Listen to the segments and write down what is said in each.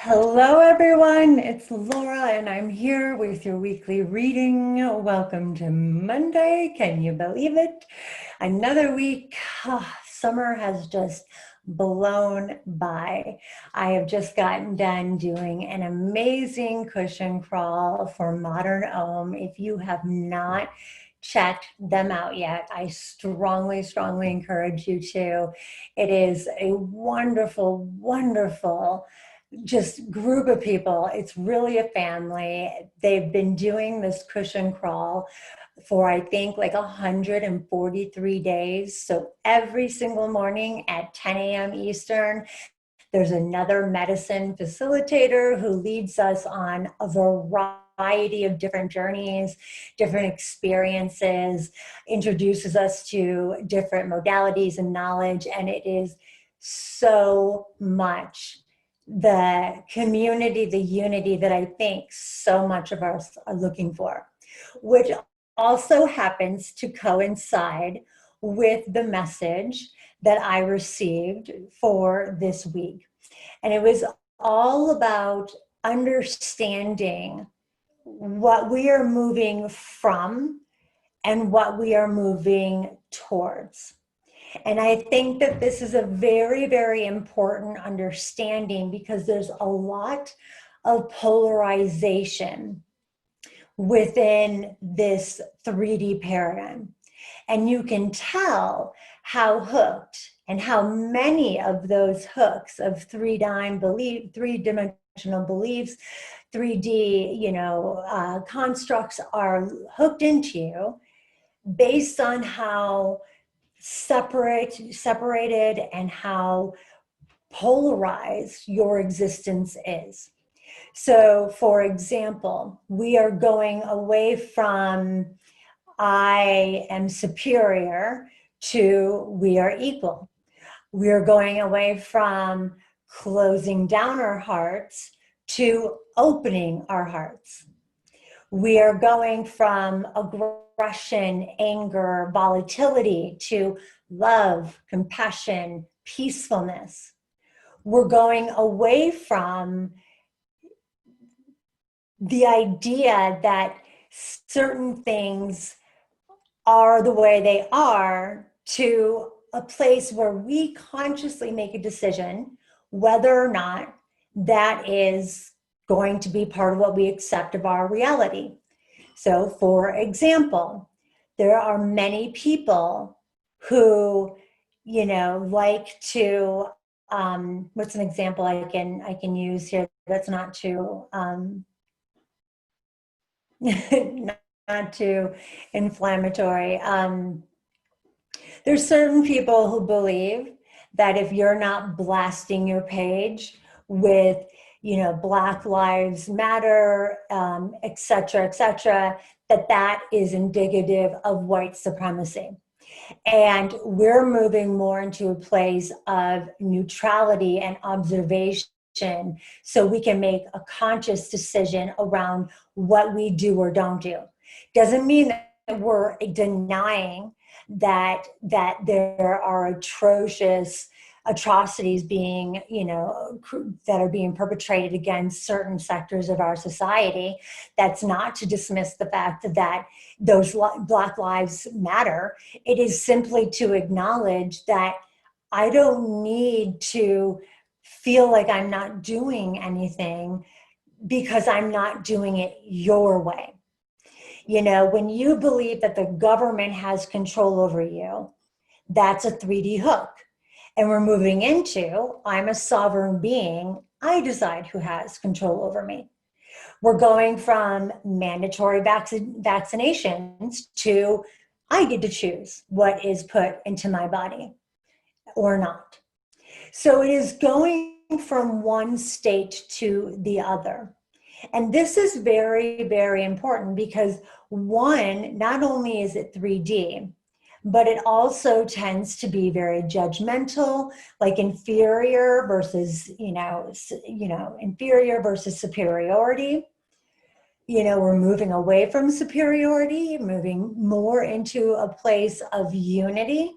Hello, everyone. It's Laura, and I'm here with your weekly reading. Welcome to Monday. Can you believe it? Another week. Summer has just blown by. I have just gotten done doing an amazing cushion crawl for Modern Ohm. If you have not checked them out yet, I strongly, strongly encourage you to. It is a wonderful, wonderful just group of people. It's really a family. They've been doing this cushion crawl for I think like 143 days. So every single morning at 10 a.m. Eastern, there's another medicine facilitator who leads us on a variety of different journeys, different experiences, introduces us to different modalities and knowledge, and it is so much the community, the unity that I think so much of us are looking for, which also happens to coincide with the message that I received for this week. And it was all about understanding what we are moving from and what we are moving towards. And I think that this is a very, very important understanding because there's a lot of polarization within this 3D paradigm. And you can tell how hooked and how many of those hooks of three-dimensional beliefs, 3D, constructs are hooked into you based on how separated and how polarized your existence is. So, for example, we are going away from I am superior to we are equal. We are going away from closing down our hearts to opening our hearts. We are going from aggression, anger, volatility to love, compassion, peacefulness. We're going away from the idea that certain things are the way they are to a place where we consciously make a decision whether or not that is going to be part of what we accept of our reality. So, for example, there are many people who, like to, what's an example I can use here that's not too, not too inflammatory. There's certain people who believe that if you're not blasting your page with, Black Lives Matter, et cetera, that is indicative of white supremacy. And we're moving more into a place of neutrality and observation so we can make a conscious decision around what we do or don't do. Doesn't mean that we're denying that there are atrocities being, that are being perpetrated against certain sectors of our society. That's not to dismiss the fact that those Black Lives Matter. It is simply to acknowledge that I don't need to feel like I'm not doing anything because I'm not doing it your way. When you believe that the government has control over you, that's a 3D hook. And we're moving into, I'm a sovereign being, I decide who has control over me. We're going from mandatory vaccinations to, I get to choose what is put into my body or not. So it is going from one state to the other. And this is very, very important because one, not only is it 3D, but it also tends to be very judgmental, like inferior versus, inferior versus superiority. We're moving away from superiority, moving more into a place of unity,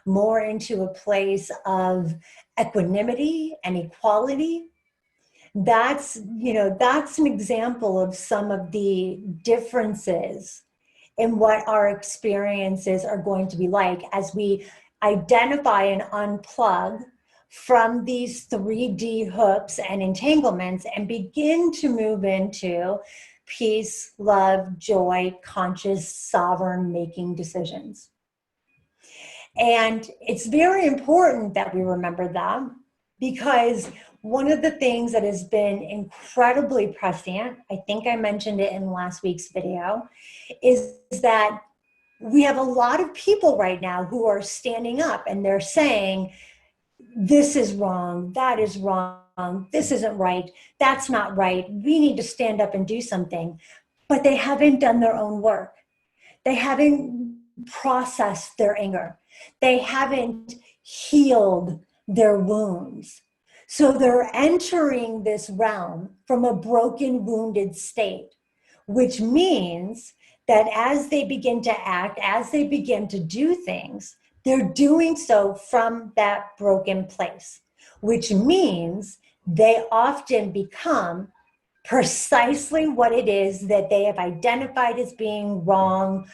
more into a place of equanimity and equality. That's an example of some of the differences in what our experiences are going to be like as we identify and unplug from these 3D hooks and entanglements and begin to move into peace, love, joy, conscious, sovereign making decisions. And it's very important that we remember that, because one of the things that has been incredibly prescient, I think I mentioned it in last week's video, is that we have a lot of people right now who are standing up and they're saying, this is wrong, that is wrong, this isn't right, that's not right, we need to stand up and do something. But they haven't done their own work. They haven't processed their anger. They haven't healed their wounds. So they're entering this realm from a broken, wounded state, which means that as they begin to act, as they begin to do things, they're doing so from that broken place, which means they often become precisely what it is that they have identified as being wrong,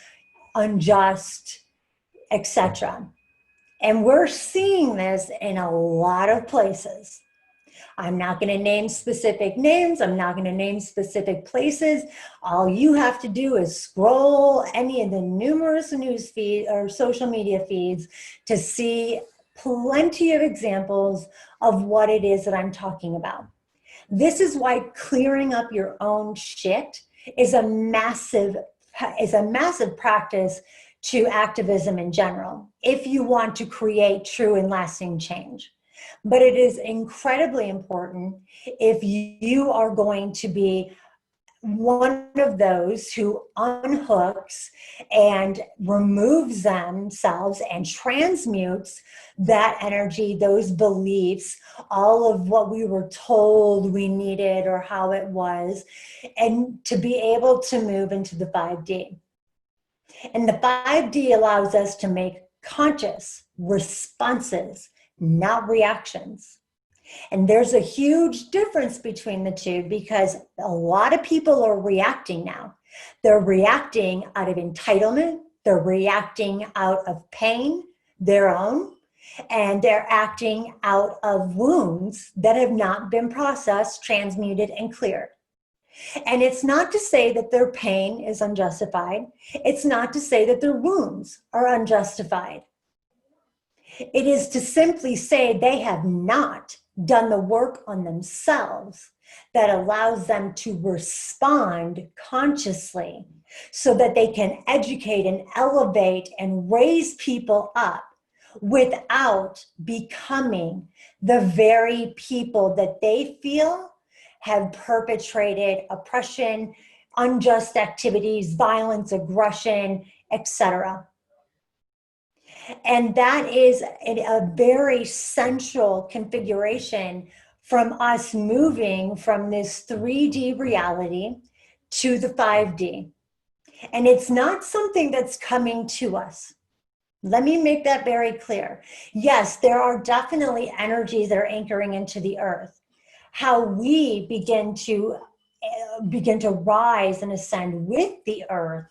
unjust, etc. And we're seeing this in a lot of places. I'm not going to name specific names. I'm not going to name specific places. All you have to do is scroll any of the numerous news feeds or social media feeds to see plenty of examples of what it is that I'm talking about. This is why clearing up your own shit is a massive practice to activism in general, if you want to create true and lasting change. But it is incredibly important if you are going to be one of those who unhooks and removes themselves and transmutes that energy, those beliefs, all of what we were told we needed or how it was, and to be able to move into the 5D. And the 5D allows us to make conscious responses, not reactions. And there's a huge difference between the two, because a lot of people are reacting now. They're reacting out of entitlement. They're reacting out of pain, their own, and they're acting out of wounds that have not been processed, transmuted, and cleared. And it's not to say that their pain is unjustified. It's not to say that their wounds are unjustified. It is to simply say they have not done the work on themselves that allows them to respond consciously so that they can educate and elevate and raise people up without becoming the very people that they feel have perpetrated oppression, unjust activities, violence, aggression, etc. And that is a very central configuration from us moving from this 3D reality to the 5D. And it's not something that's coming to us. Let me make that very clear. Yes, there are definitely energies that are anchoring into the earth. How we begin to rise and ascend with the earth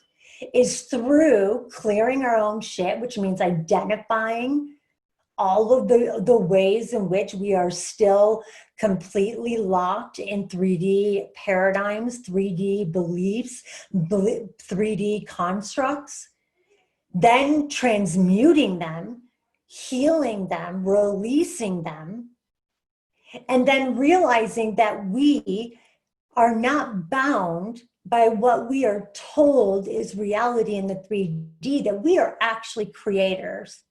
is through clearing our own shit, which means identifying all of the ways in which we are still completely locked in 3D paradigms, 3D beliefs, 3D constructs, then transmuting them, healing them, releasing them, and then realizing that we are not bound by what we are told is reality in the 3D, that we are actually creators.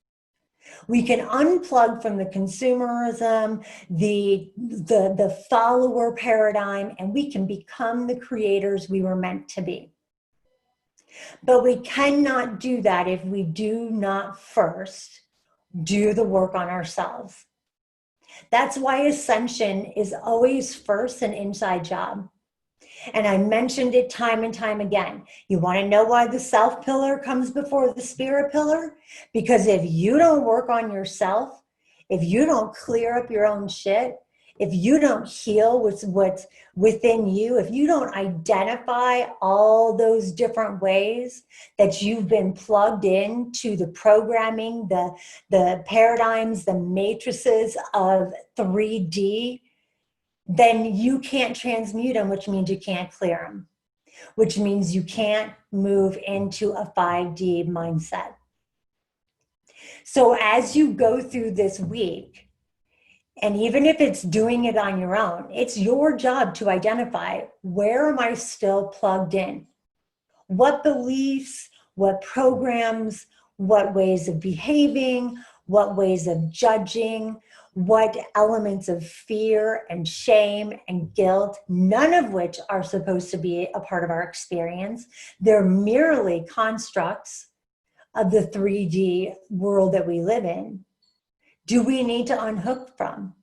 We can unplug from the consumerism, the follower paradigm, and we can become the creators we were meant to be. But we cannot do that if we do not first do the work on ourselves. That's why ascension is always first an inside job. And I mentioned it time and time again. You want to know why the self pillar comes before the spirit pillar? Because if you don't work on yourself, if you don't clear up your own shit, if you don't heal what's within you, if you don't identify all those different ways that you've been plugged in to the programming, the paradigms, the matrices of 3D, then you can't transmute them, which means you can't clear them, which means you can't move into a 5D mindset. So as you go through this week, and even if it's doing it on your own, it's your job to identify, where am I still plugged in? What beliefs, what programs, what ways of behaving, what ways of judging, what elements of fear and shame and guilt, none of which are supposed to be a part of our experience. They're merely constructs of the 3D world that we live in. Do we need to unhook from?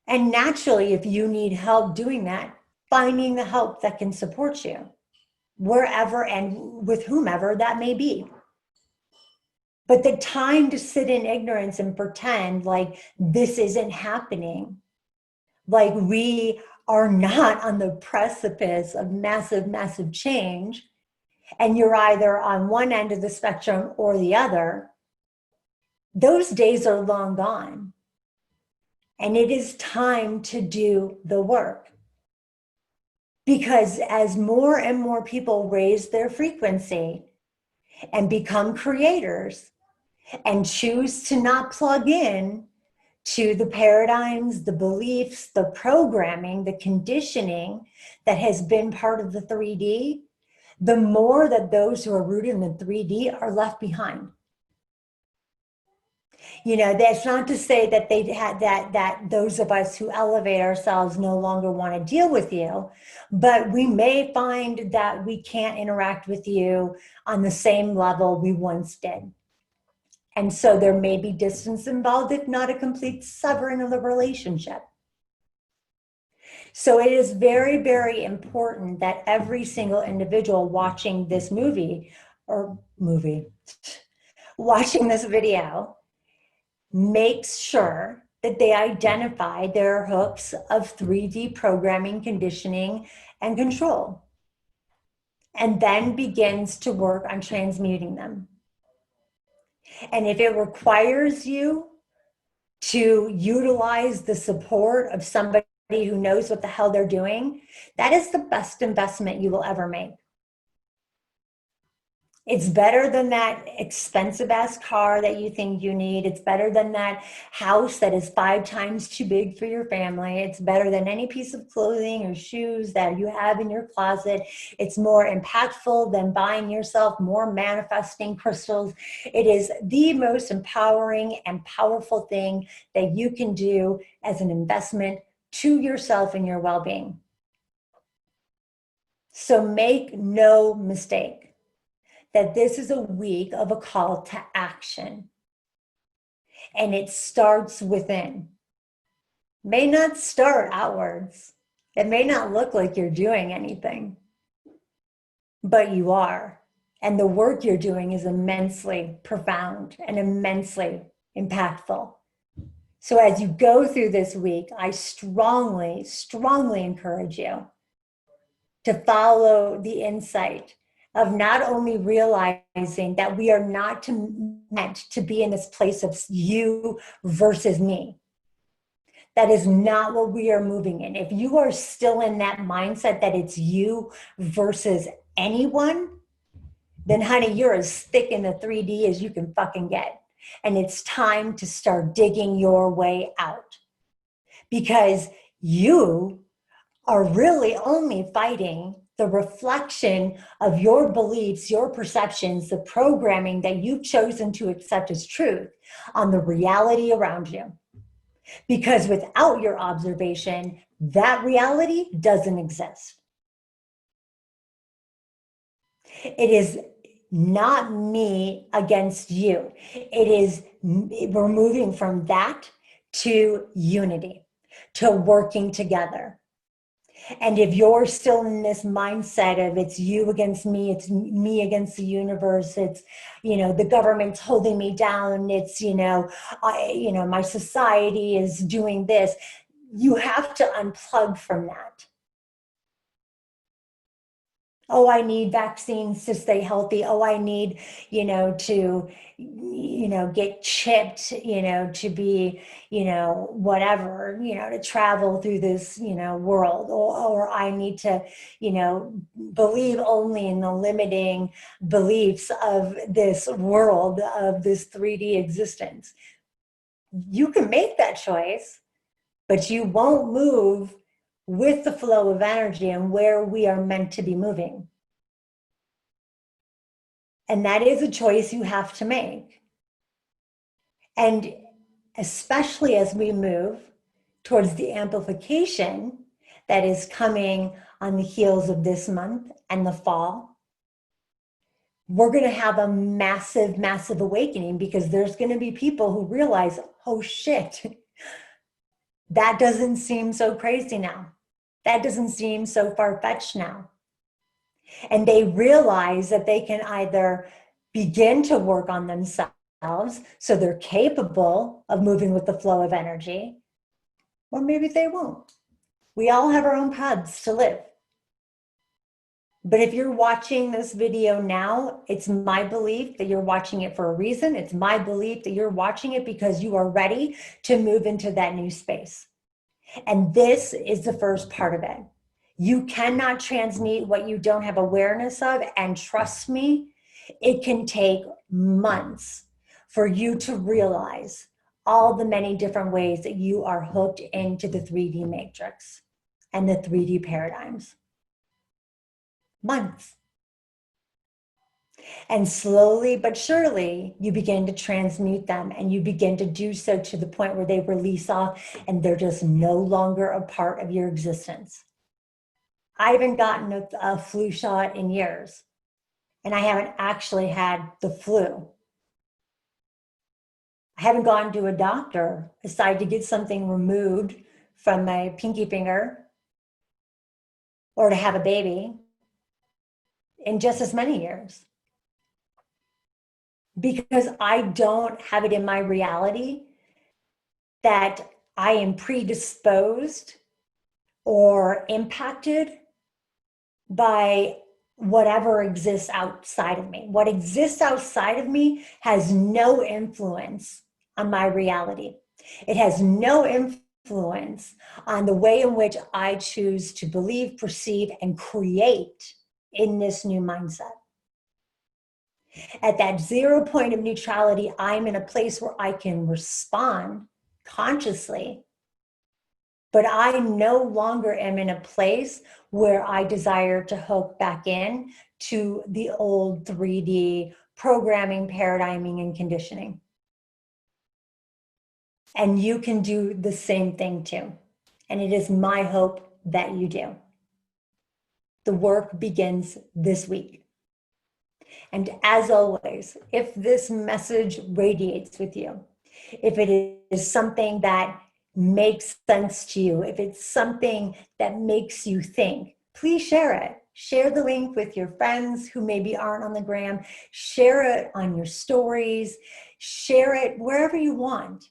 And naturally, if you need help doing that, finding the help that can support you, wherever and with whomever that may be. But the time to sit in ignorance and pretend like this isn't happening, like we are not on the precipice of massive, massive change, and you're either on one end of the spectrum or the other, those days are long gone. And it is time to do the work. Because as more and more people raise their frequency and become creators and choose to not plug in to the paradigms, the beliefs, the programming, the conditioning that has been part of the 3D, the more that those who are rooted in the 3D are left behind. You know, that's not to say that they had that those of us who elevate ourselves no longer want to deal with you, but we may find that we can't interact with you on the same level we once did. And so there may be distance involved, if not a complete severing of the relationship. So it is very, very important that every single individual watching this watching this video, makes sure that they identify their hooks of 3D programming, conditioning, and control, and then begins to work on transmuting them. And if it requires you to utilize the support of somebody who knows what the hell they're doing, that is the best investment you will ever make. It's better than that expensive ass car that you think you need. It's better than that house that is 5 times too big for your family. It's better than any piece of clothing or shoes that you have in your closet. It's more impactful than buying yourself more manifesting crystals. It is the most empowering and powerful thing that you can do as an investment to yourself and your well-being. So make no mistake that this is a week of a call to action. And it starts within. May not start outwards. It may not look like you're doing anything, but you are. And the work you're doing is immensely profound and immensely impactful. So as you go through this week, I strongly, strongly encourage you to follow the insight of not only realizing that we are not meant to be in this place of you versus me. That is not what we are moving in. If you are still in that mindset that it's you versus anyone, then honey, you're as thick in the 3D as you can fucking get. And it's time to start digging your way out. Because you are really only fighting the reflection of your beliefs, your perceptions, the programming that you've chosen to accept as truth on the reality around you. Because without your observation, that reality doesn't exist. It is not me against you. It is, we're moving from that to unity, to working together. And if you're still in this mindset of it's you against me, it's me against the universe, it's, you know, the government's holding me down, it's, my society is doing this. you have to unplug from that. Oh, I need vaccines to stay healthy. Oh, I need, to, get chipped, to be, whatever, to travel through this, world. Or I need to, believe only in the limiting beliefs of this world, of this 3D existence. You can make that choice, but you won't move with the flow of energy and where we are meant to be moving. And that is a choice you have to make. And especially as we move towards the amplification that is coming on the heels of this month and the fall, we're going to have a massive, massive awakening, because there's going to be people who realize, oh shit, that doesn't seem so crazy now. That doesn't seem so far-fetched now. And they realize that they can either begin to work on themselves so they're capable of moving with the flow of energy, or maybe they won't. We all have our own paths to live. But if you're watching this video now, it's my belief that you're watching it for a reason. It's my belief that you're watching it because you are ready to move into that new space. And this is the first part of it. You cannot transmute what you don't have awareness of. And trust me, it can take months for you to realize all the many different ways that you are hooked into the 3D matrix and the 3D paradigms. Months. And slowly but surely, you begin to transmute them, and you begin to do so to the point where they release off and they're just no longer a part of your existence. I haven't gotten a flu shot in years, and I haven't actually had the flu. I haven't gone to a doctor aside to get something removed from my pinky finger or to have a baby in just as many years. Because I don't have it in my reality that I am predisposed or impacted by whatever exists outside of me. What exists outside of me has no influence on my reality. It has no influence on the way in which I choose to believe, perceive, and create in this new mindset. At that 0 point of neutrality, I'm in a place where I can respond consciously, but I no longer am in a place where I desire to hook back in to the old 3D programming, paradigming, and conditioning. And you can do the same thing too. And it is my hope that you do. The work begins this week. And as always, if this message radiates with you, if it is something that makes sense to you, if it's something that makes you think, please share it. Share the link with your friends who maybe aren't on the gram. Share it on your stories. Share it wherever you want.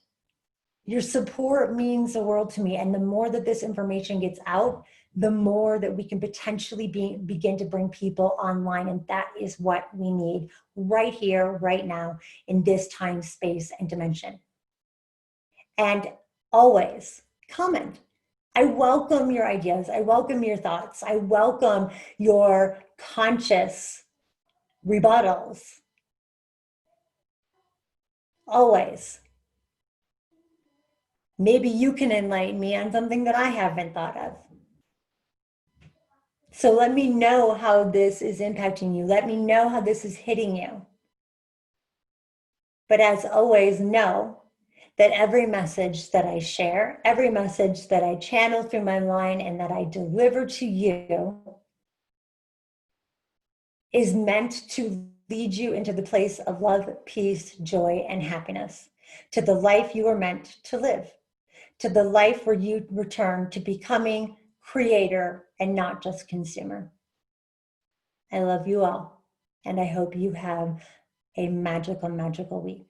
Your support means the world to me. And the more that this information gets out, the more that we can potentially begin to bring people online. And that is what we need right here, right now, in this time, space, and dimension. And always comment. I welcome your ideas. I welcome your thoughts. I welcome your conscious rebuttals. Always. Maybe you can enlighten me on something that I haven't thought of. So let me know how this is impacting you. Let me know how this is hitting you. But as always, know that every message that I share, every message that I channel through my line and that I deliver to you is meant to lead you into the place of love, peace, joy, and happiness, to the life you are meant to live, to the life where you return to becoming creator and not just consumer. I love you all, and I hope you have a magical, magical week.